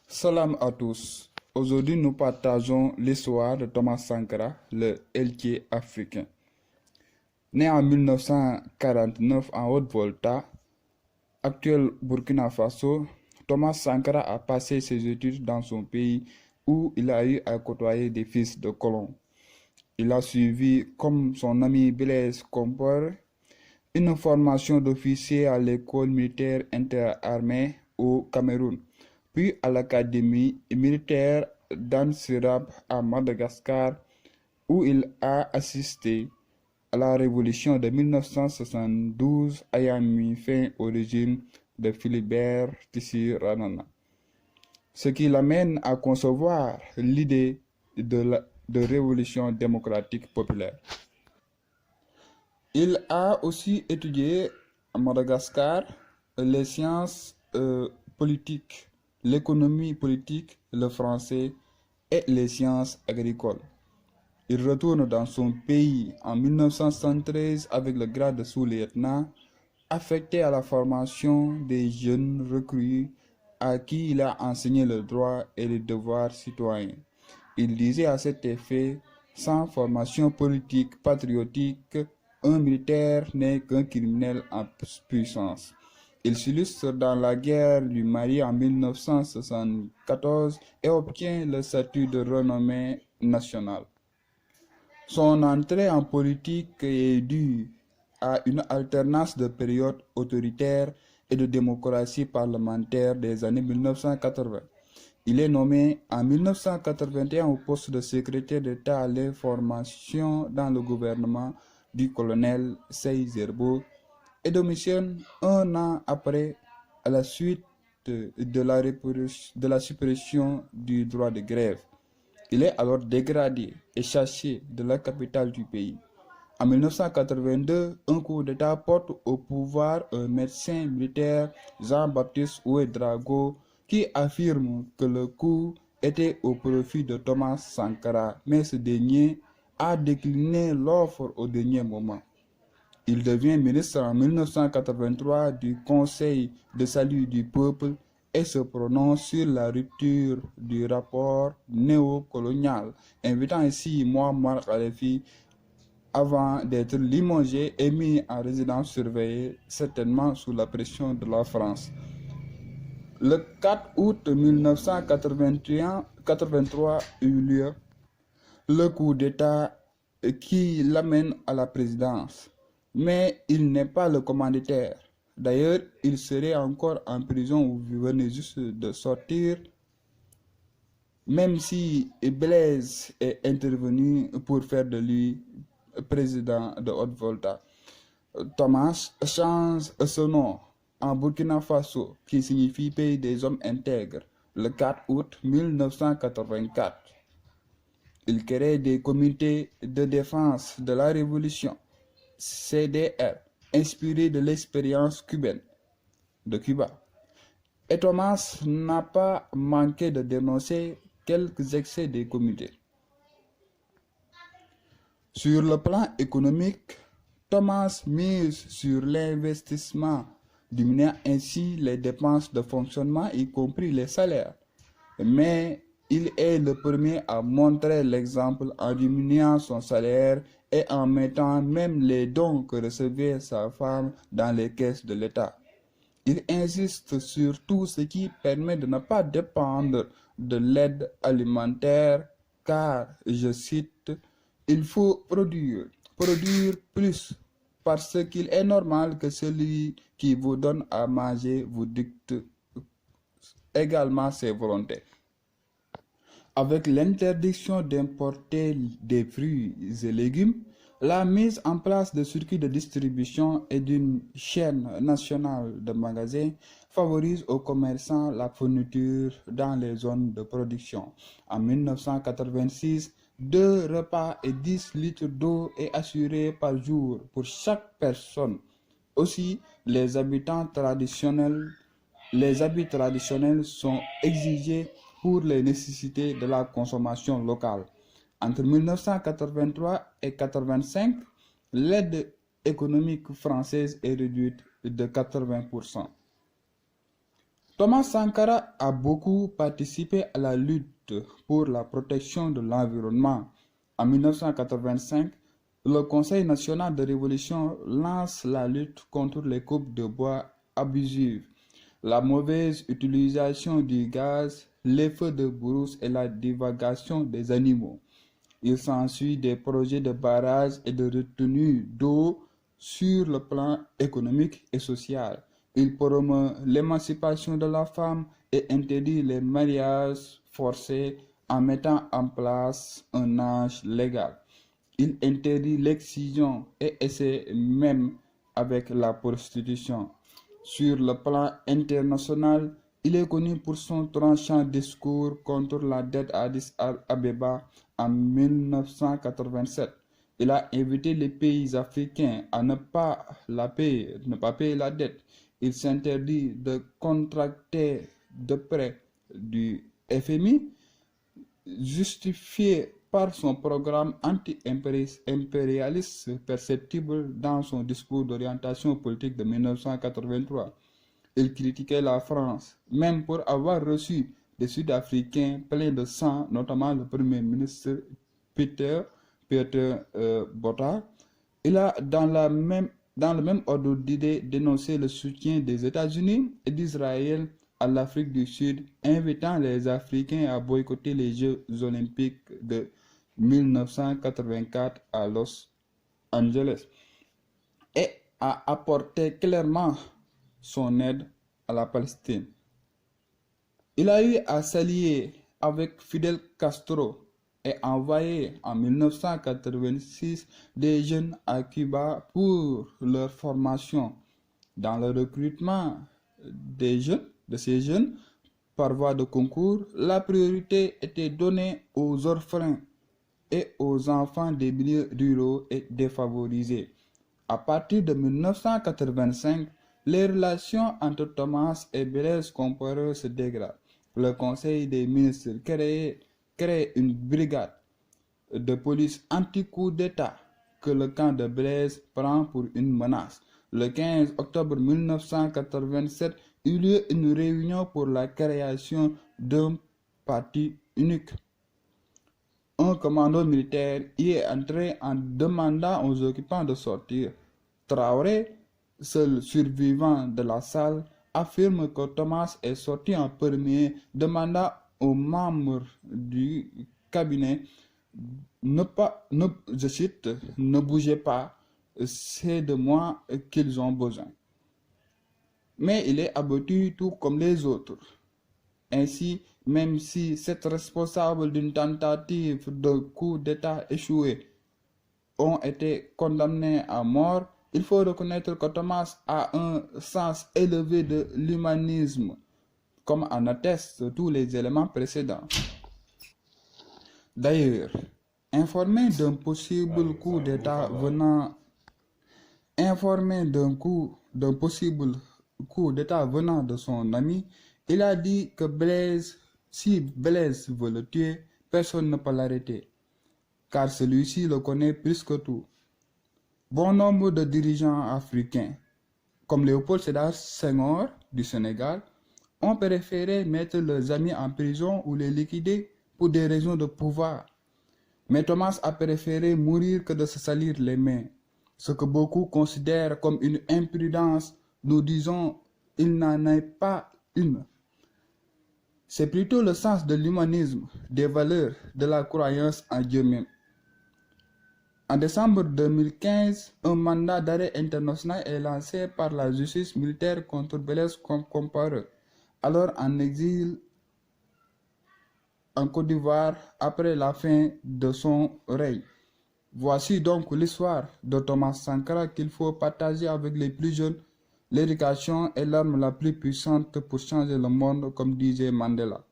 Salam à tous. Aujourd'hui, nous partageons l'histoire de Thomas Sankara, le héritier africain. Né en 1949 en Haute-Volta, actuel Burkina Faso, Thomas Sankara a passé ses études dans son pays où il a eu à côtoyer des fils de colons. Il a suivi, comme son ami Blaise Compaoré, une formation d'officier à l'école militaire interarmée au Cameroun, puis à l'académie militaire d'Ansirab à Madagascar, où il a assisté à la révolution de 1972 ayant mis fin au régime de Philibert Tissi-Ranana, ce qui l'amène à concevoir l'idée de révolution démocratique populaire. Il a aussi étudié à Madagascar les sciences politiques, l'économie politique, le français et les sciences agricoles. Il retourne dans son pays en 1973 avec le grade de sous-lieutenant, affecté à la formation des jeunes recrues à qui il a enseigné le droit et les devoirs citoyens. Il disait à cet effet: sans formation politique patriotique, un militaire n'est qu'un criminel en puissance. Il s'illustre dans la guerre du Mali en 1974 et obtient le statut de renommée nationale. Son entrée en politique est due à une alternance de périodes autoritaires et de démocratie parlementaire des années 1980. Il est nommé en 1981 au poste de secrétaire d'État à l'information dans le gouvernement du colonel Sey Zerbo et démissionne un an après à la suite de la suppression du droit de grève. Il est alors dégradé et chassé de la capitale du pays. En 1982, un coup d'État porte au pouvoir un médecin militaire, Jean-Baptiste Ouédraogo, qui affirme que le coup était au profit de Thomas Sankara, mais ce dernier a décliné l'offre au dernier moment. Il devient ministre en 1983 du Conseil de salut du peuple et se prononce sur la rupture du rapport néocolonial, invitant ainsi Mouammar Kadhafi avant d'être limogé et mis en résidence surveillée, certainement sous la pression de la France. Le 4 août 1983 eut lieu le coup d'État qui l'amène à la présidence. Mais il n'est pas le commanditaire. D'ailleurs, il serait encore en prison où il venait juste de sortir, même si Blaise est intervenu pour faire de lui président de Haute-Volta. Thomas change son nom en Burkina Faso, qui signifie pays des hommes intègres, le 4 août 1984. Il crée des comités de défense de la révolution, CDR, inspirés de l'expérience cubaine de Cuba. Et Thomas n'a pas manqué de dénoncer quelques excès des comités. Sur le plan économique, Thomas mise sur l'investissement, diminuant ainsi les dépenses de fonctionnement, y compris les salaires. Mais il est le premier à montrer l'exemple en diminuant son salaire et en mettant même les dons que recevait sa femme dans les caisses de l'État. Il insiste sur tout ce qui permet de ne pas dépendre de l'aide alimentaire car, je cite, il faut produire plus parce qu'il est normal que celui qui vous donne à manger vous dicte également ses volontés. Avec l'interdiction d'importer des fruits et légumes, la mise en place de circuits de distribution et d'une chaîne nationale de magasins favorise aux commerçants la fourniture dans les zones de production. En 1986, 2 repas et 10 litres d'eau est assuré par jour pour chaque personne. Aussi, les habits traditionnels sont exigés pour les nécessités de la consommation locale. Entre 1983 et 1985, l'aide économique française est réduite de 80%. Thomas Sankara a beaucoup participé à la lutte pour la protection de l'environnement. En 1985, le Conseil national de révolution lance la lutte contre les coupes de bois abusives, la mauvaise utilisation du gaz, les feux de brousse et la divagation des animaux. Il s'ensuit des projets de barrages et de retenue d'eau sur le plan économique et social. Il promeut l'émancipation de la femme et interdit les mariages forcés en mettant en place un âge légal. Il interdit l'excision et essaie même avec la prostitution. Sur le plan international, il est connu pour son tranchant discours contre la dette à Addis Abeba en 1987. Il a invité les pays africains à ne pas payer la dette. Il s'interdit de contracter de prêts du FMI, justifié par son programme anti-impérialiste perceptible dans son discours d'orientation politique de 1983. Il critiquait la France, même pour avoir reçu des Sud-Africains pleins de sang, notamment le Premier ministre Peter Botha. Il a, dans le même ordre d'idées, dénoncé le soutien des États-Unis et d'Israël à l'Afrique du Sud, invitant les Africains à boycotter les Jeux olympiques de 1984 à Los Angeles et a apporté clairement son aide à la Palestine. Il a eu à s'allier avec Fidel Castro et envoyé en 1986 des jeunes à Cuba pour leur formation. Dans le recrutement de ces jeunes, par voie de concours, la priorité était donnée aux orphelins et aux enfants des milieux ruraux et défavorisés. À partir de 1985, les relations entre Thomas et Blaise Compaoré se dégradent. Le Conseil des ministres crée une brigade de police anti-coup d'État que le camp de Blaise prend pour une menace. Le 15 octobre 1987 eut lieu une réunion pour la création d'un parti unique. Un commando militaire y est entré en demandant aux occupants de sortir. Traoré, seul survivant de la salle, affirme que Thomas est sorti en premier, demandant aux membres du cabinet je cite, ne bougez pas, c'est de moi qu'ils ont besoin. Mais il est abattu tout comme les autres. Ainsi, même si c'est responsable d'une tentative de coup d'État échoué ont été condamnés à mort, il faut reconnaître que Thomas a un sens élevé de l'humanisme, comme en attestent tous les éléments précédents. D'ailleurs, informé d'un possible coup d'État venant de son ami, il a dit que si Blaise veut le tuer, personne ne peut l'arrêter, car celui-ci le connaît plus que tout. Bon nombre de dirigeants africains, comme Léopold Sédar Senghor du Sénégal, ont préféré mettre leurs amis en prison ou les liquider pour des raisons de pouvoir. Mais Thomas a préféré mourir que de se salir les mains. Ce que beaucoup considèrent comme une imprudence, nous disons, il n'en est pas une. C'est plutôt le sens de l'humanisme, des valeurs, de la croyance en Dieu même. En décembre 2015, un mandat d'arrêt international est lancé par la justice militaire contre Blaise Compaoré, alors en exil en Côte d'Ivoire après la fin de son règne. Voici donc l'histoire de Thomas Sankara qu'il faut partager avec les plus jeunes. L'éducation est l'arme la plus puissante pour changer le monde, comme disait Mandela.